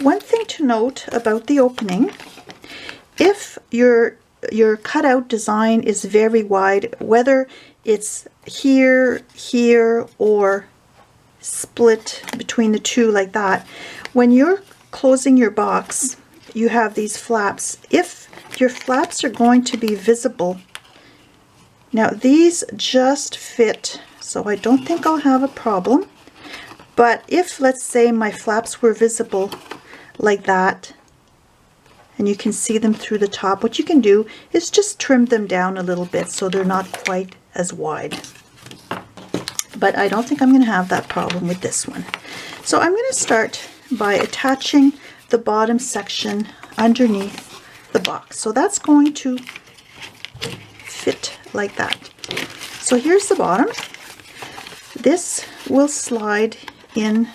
one thing to note about the opening, if your cutout design is very wide, whether it's here, here, or split between the two like that, when you're closing your box, you have these flaps. If your flaps are going to be visible, now these just fit, so I don't think I'll have a problem. But if, let's say, my flaps were visible like that, and you can see them through the top, what you can do is just trim them down a little bit so they're not quite as wide. But I don't think I'm going to have that problem with this one. So I'm going to start by attaching the bottom section underneath the box. So that's going to fit like that. So here's the bottom. This will slide in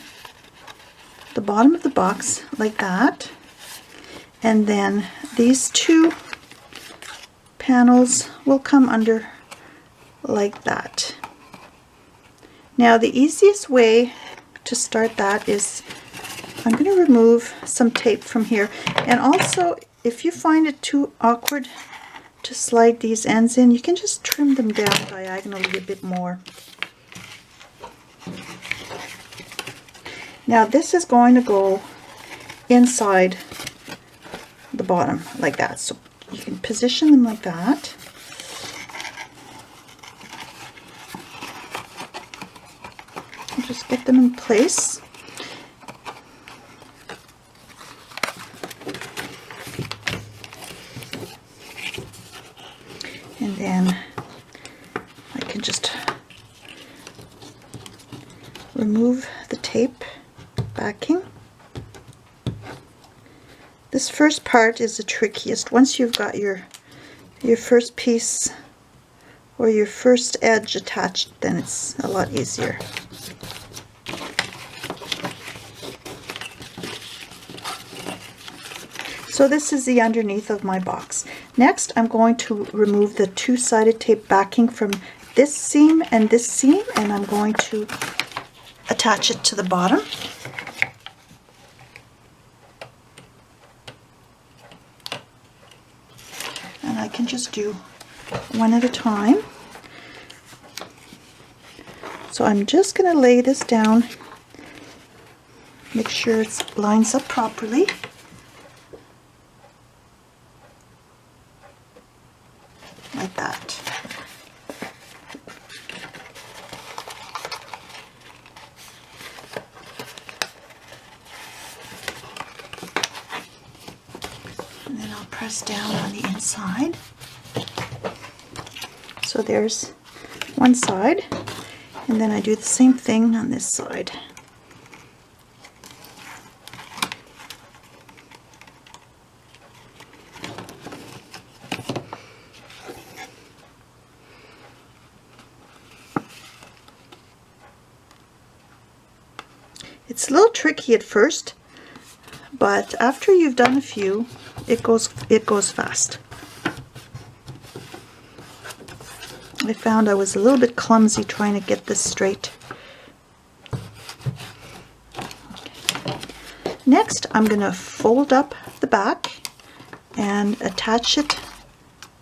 the bottom of the box like that. And then these two panels will come under like that. Now the easiest way to start that is I'm going to remove some tape from here. And also, if you find it too awkward to slide these ends in, you can just trim them down diagonally a bit more. Now this is going to go inside the bottom like that. So you can position them like that. And just get them in place. And then I can just remove the tape backing. This first part is the trickiest. Once you've got your first piece or your first edge attached, then it's a lot easier. So this is the underneath of my box. Next, I'm going to remove the two-sided tape backing from this seam and this seam, and I'm going to attach it to the bottom. And I can just do one at a time. So I'm just going to lay this down, make sure it lines up properly. Like that. And then I'll press down on the inside. So there's one side, and then I do the same thing on this side. It's a little tricky at first, but after you've done a few, it goes fast. I found I was a little bit clumsy trying to get this straight. Okay. Next, I'm going to fold up the back and attach it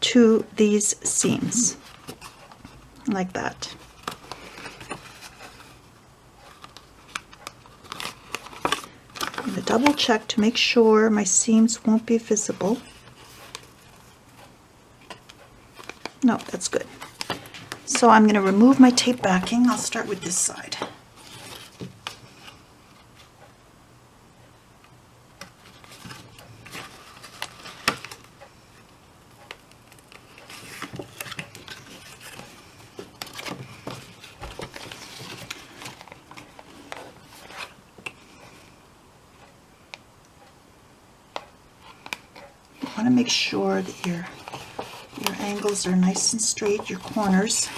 to these seams, like that. I'm going to double check to make sure my seams won't be visible. No, that's good. So I'm going to remove my tape backing. I'll start with this side. You want to make sure that your angles are nice and straight, your corners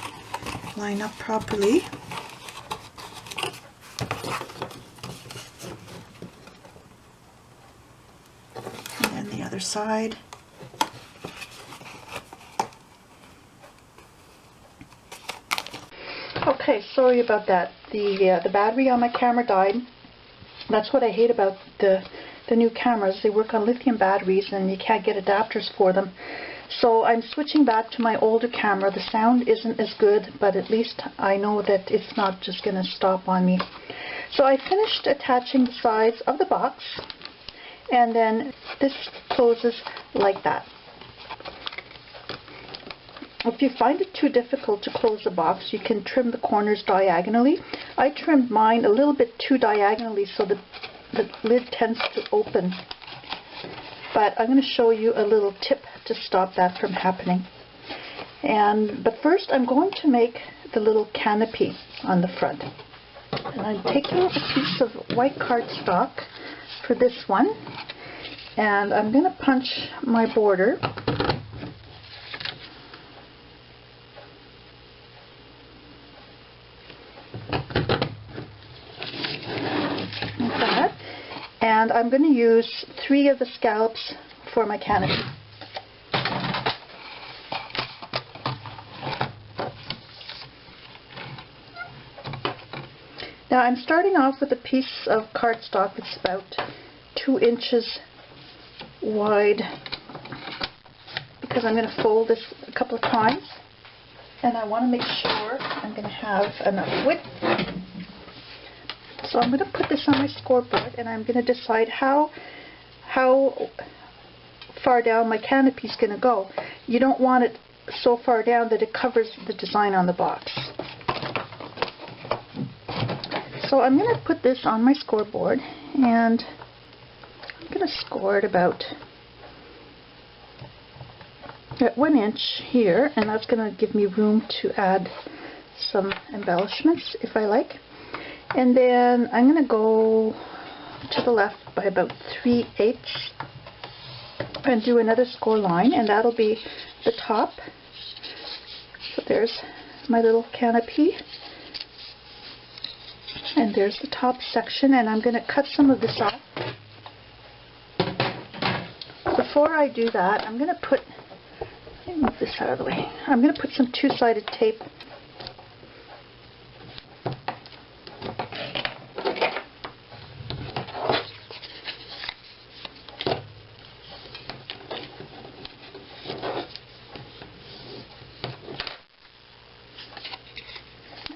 line up properly. And then the other side. Okay, sorry about that. The battery on my camera died. That's what I hate about the the new cameras, they work on lithium batteries and you can't get adapters for them. So I'm switching back to my older camera. The sound isn't as good, but at least I know that it's not just going to stop on me. So I finished attaching the sides of the box, and then this closes like that. If you find it too difficult to close the box, you can trim the corners diagonally. I trimmed mine a little bit too diagonally so the lid tends to open. But I'm going to show you a little tip to stop that from happening. But first I'm going to make the little canopy on the front. And I'm taking a piece of white cardstock for this one, and I'm going to punch my border. Like that. And I'm going to use 3 of the scallops for my canopy. Now I'm starting off with a piece of cardstock that's about 2 inches wide, because I'm going to fold this a couple of times, and I want to make sure I'm going to have enough width. So I'm going to put this on my scoreboard, and I'm going to decide how far down my canopy is going to go. You don't want it so far down that it covers the design on the box. So I'm going to put this on my scoreboard, and I'm going to score it about at 1 inch here, and that's going to give me room to add some embellishments if I like. And then I'm going to go to the left by about 3/8 and do another score line, and that'll be the top. So there's my little canopy. And there's the top section, and I'm going to cut some of this off. Before I do that, I'm going to put, let me move this out of the way. I'm going to put some 2-sided tape .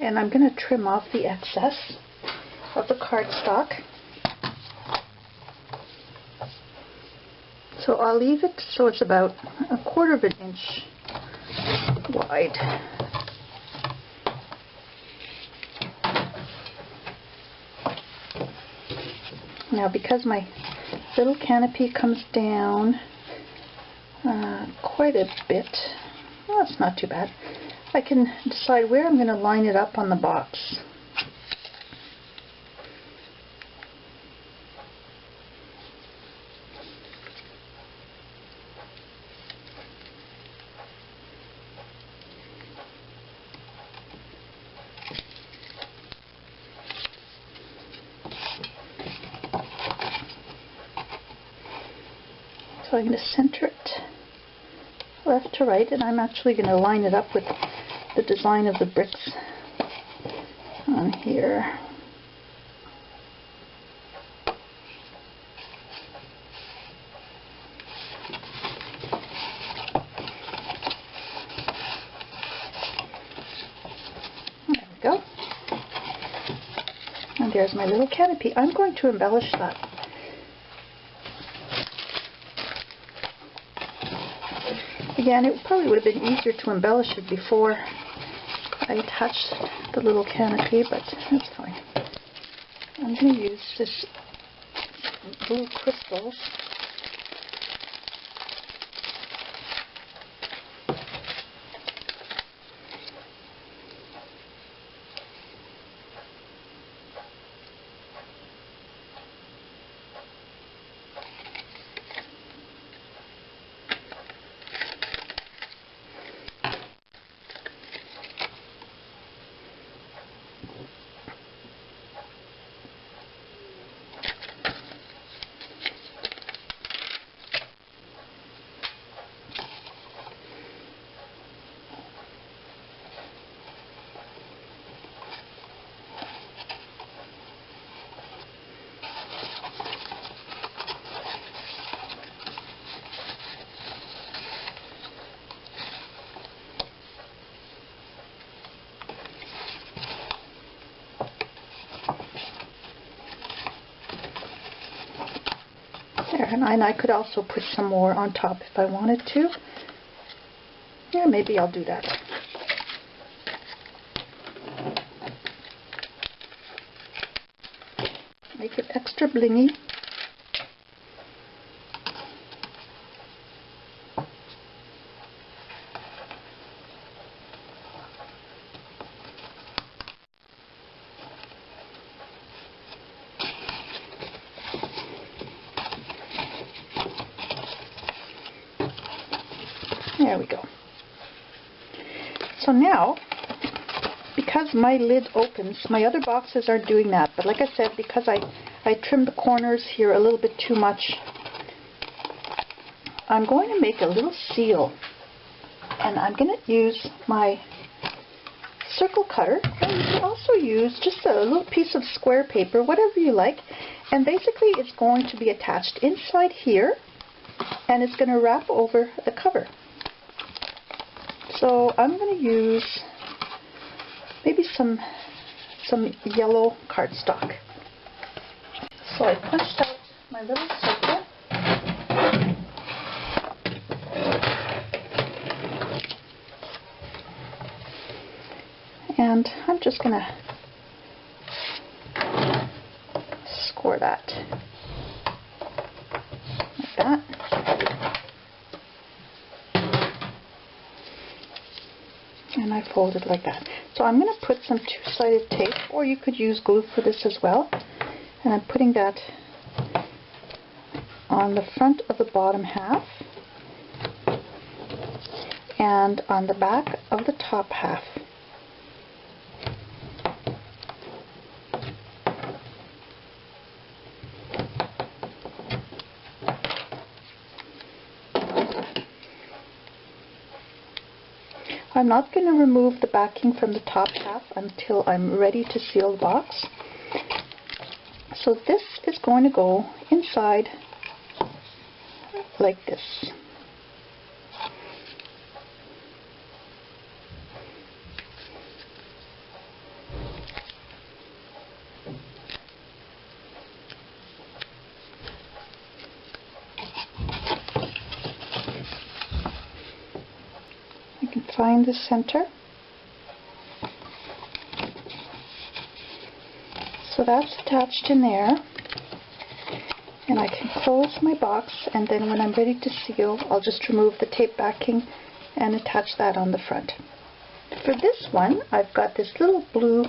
And I'm going to trim off the excess of the cardstock. So I'll leave it so it's about 1/4 of an inch wide. Now, because my little canopy comes down quite a bit, well, it's not too bad. I can decide where I'm going to line it up on the box. So I'm going to center it left to right, and I'm actually going to line it up with the design of the bricks on here. There we go. And there's my little canopy. I'm going to embellish that. Again, it probably would have been easier to embellish it before I attached the little canopy, but that's fine. I'm going to use this blue crystals. and I could also put some more on top if I wanted to. Yeah, maybe I'll do that. Make it extra blingy. There we go. So now, because my lid opens, my other boxes aren't doing that, but like I said, because I trimmed the corners here a little bit too much, I'm going to make a little seal, and I'm going to use my circle cutter, and you can also use just a little piece of square paper, whatever you like, and basically it's going to be attached inside here, and it's going to wrap over the cover. So I'm going to use maybe some yellow cardstock. So I punched out my little circle. And I'm just going to score that like that. And I fold it like that. So I'm going to put some two-sided tape, or you could use glue for this as well. And I'm putting that on the front of the bottom half and on the back of the top half. I'm not going to remove the backing from the top half until I'm ready to seal the box. So this is going to go inside like this. Find the center. So that's attached in there, and I can close my box, and then when I'm ready to seal, I'll just remove the tape backing and attach that on the front. For this one, I've got this little blue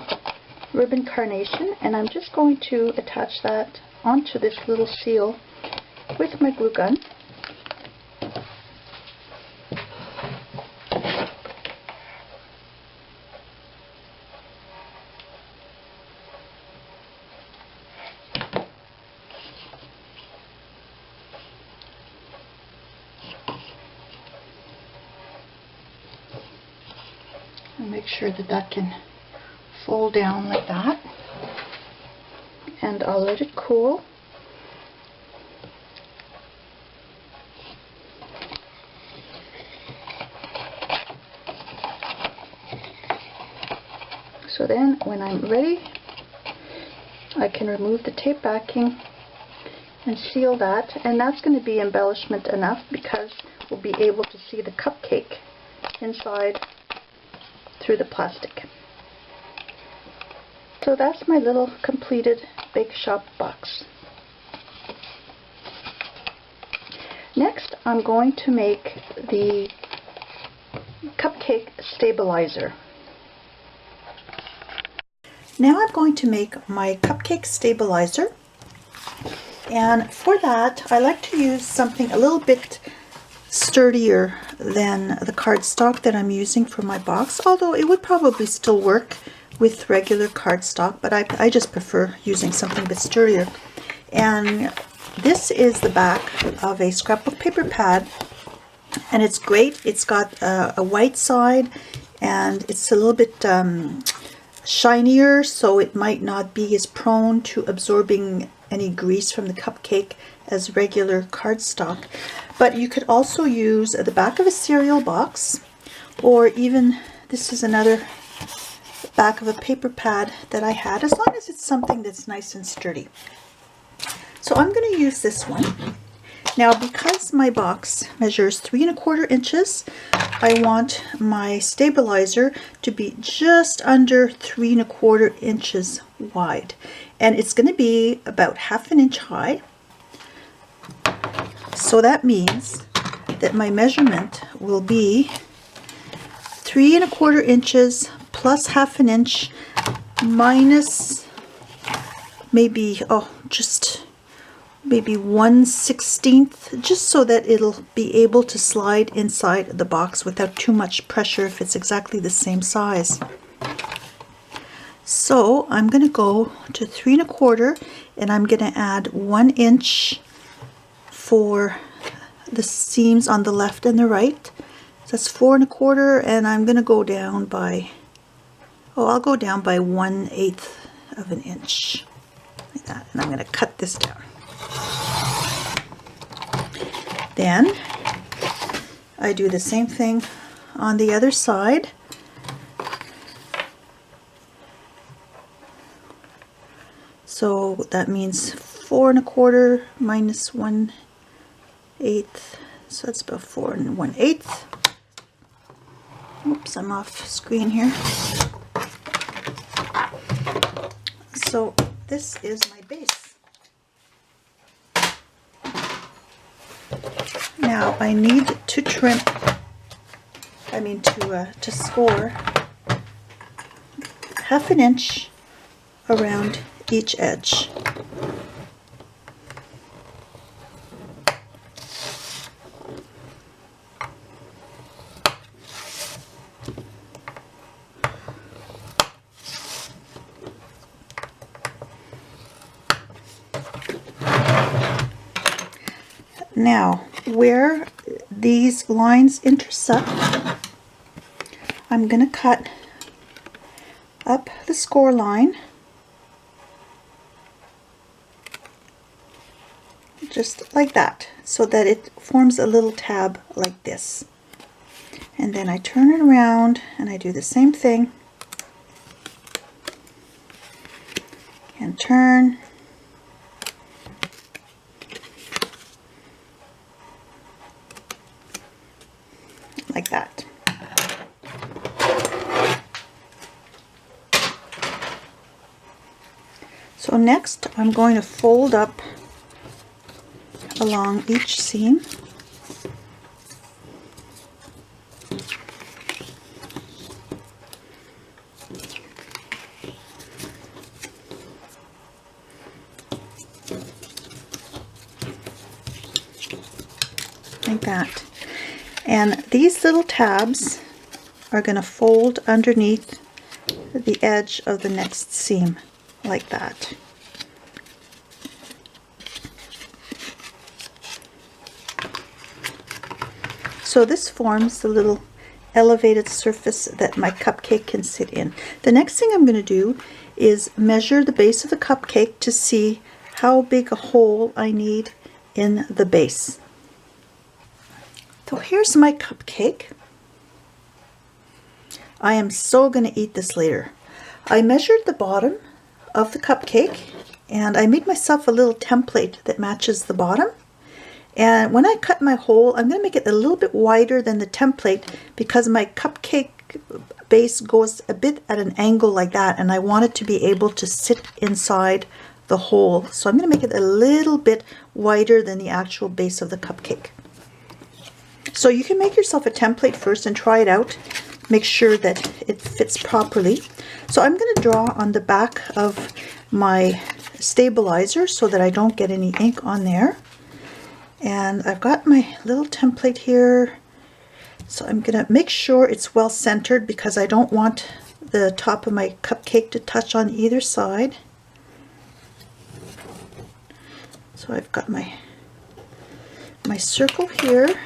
ribbon carnation, and I'm just going to attach that onto this little seal with my glue gun. And make sure that that can fold down like that, and I'll let it cool. So then when I'm ready, I can remove the tape backing and seal that, and that's going to be embellishment enough because we'll be able to see the cupcake inside through the plastic. So that's my little completed Bake Shop box. Next, I'm going to make the cupcake stabilizer. Now I'm going to make my cupcake stabilizer, and for that I like to use something a little bit sturdier than the cardstock that I'm using for my box, although it would probably still work with regular cardstock, but I just prefer using something a bit sturdier. And this is the back of a scrapbook paper pad, and it's great. It's got a white side, and it's a little bit shinier, so it might not be as prone to absorbing any grease from the cupcake as regular cardstock. But you could also use the back of a cereal box, or even this is another back of a paper pad that I had, as long as it's something that's nice and sturdy. So I'm going to use this one, Now, because my box measures 3 1/4 inches, I want my stabilizer to be just under 3 1/4 inches wide. And it's going to be about 1/2 inch high. So that means that my measurement will be 3 1/4 inches plus 1/2 inch minus maybe, just maybe 1/16, just so that it'll be able to slide inside the box without too much pressure if it's exactly the same size. So I'm going to go to 3 1/4, and I'm going to add 1 inch for the seams on the left and the right. So that's 4 1/4, and I'm going to go down by, I'll go down by 1/8 of an inch, like that, and I'm going to cut this down. Then I do the same thing on the other side. So that means 4 1/4 minus 1/8, so that's about 4 1/8. Oops, I'm off screen here. So this is my base. Now I need to trim, to score 1/2 inch around each edge. Now, where these lines intersect, I'm going to cut up the score line, just like that, so that it forms a little tab like this. And then I turn it around and I do the same thing, and turn, like that. So next I'm going to fold up along each seam. Like that. And these little tabs are going to fold underneath the edge of the next seam, like that. So this forms the little elevated surface that my cupcake can sit in. The next thing I'm going to do is measure the base of the cupcake to see how big a hole I need in the base. So here's my cupcake. I am so going to eat this later. I measured the bottom of the cupcake, and I made myself a little template that matches the bottom. And when I cut my hole, I'm going to make it a little bit wider than the template because my cupcake base goes a bit at an angle like that, and I want it to be able to sit inside the hole. So I'm going to make it a little bit wider than the actual base of the cupcake. So you can make yourself a template first and try it out. Make sure that it fits properly. So I'm going to draw on the back of my stabilizer so that I don't get any ink on there. And I've got my little template here. So I'm going to make sure it's well centered because I don't want the top of my cupcake to touch on either side. So I've got my circle here.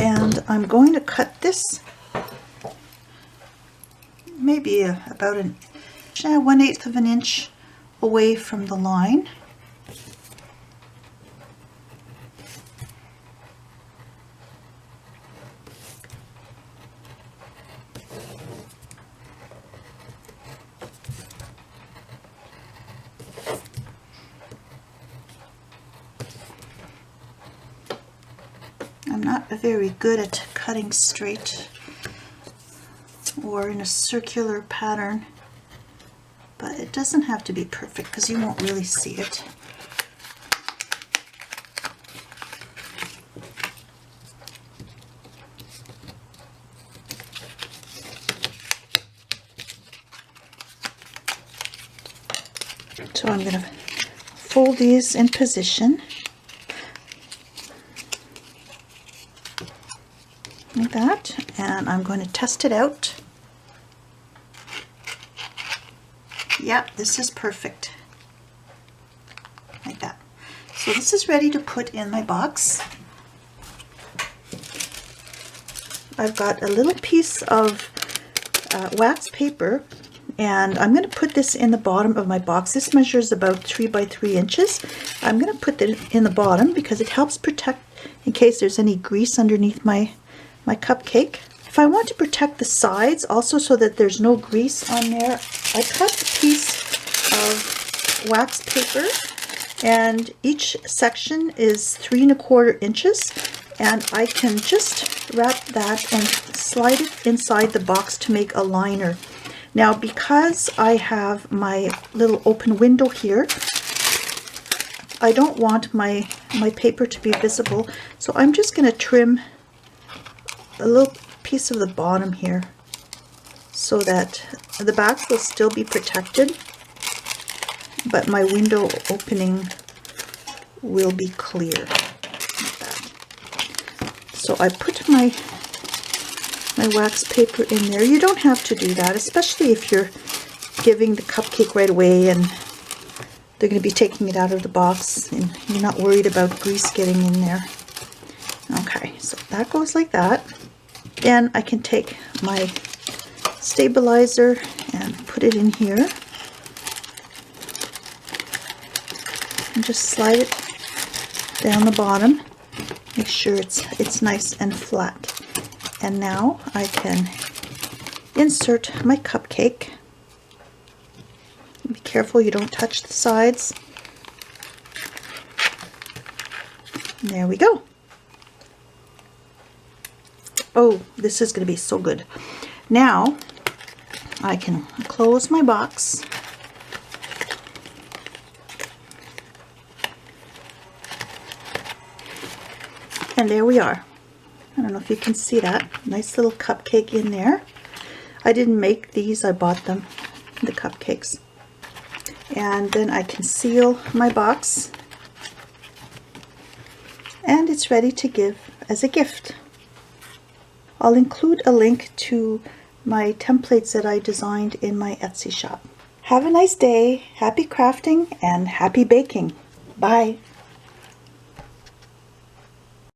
And I'm going to cut this maybe about 1/8 of an inch away from the line. I'm not very good at cutting straight or in a circular pattern, but it doesn't have to be perfect because you won't really see it. So I'm going to fold these in position like that, and I'm going to test it out. Yep, this is perfect. Like that. So this is ready to put in my box. I've got a little piece of wax paper, and I'm going to put this in the bottom of my box. This measures about 3 by 3 inches. I'm going to put it in the bottom because it helps protect in case there's any grease underneath my cupcake. If I want to protect the sides also so that there's no grease on there, I cut a piece of wax paper, and each section is 3 1/4 inches, and I can just wrap that and slide it inside the box to make a liner. Now, because I have my little open window here, I don't want my paper to be visible, so I'm just going to trim a little piece of the bottom here so that the back will still be protected, but my window opening will be clear like that. So I put my wax paper in there. You don't have to do that, especially if you're giving the cupcake right away and they're going to be taking it out of the box and you're not worried about grease getting in there. Okay, so that goes like that. Then I can take my stabilizer and put it in here and just slide it down the bottom. Make sure it's nice and flat. And now I can insert my cupcake. Be careful you don't touch the sides. And there we go. Oh, this is going to be so good. Now I can close my box. And there we are. I don't know if you can see that. Nice little cupcake in there. I didn't make these, I bought them, the cupcakes. And then I can seal my box. And it's ready to give as a gift. I'll include a link to my templates that I designed in my Etsy shop. Have a nice day, happy crafting, and happy baking. Bye.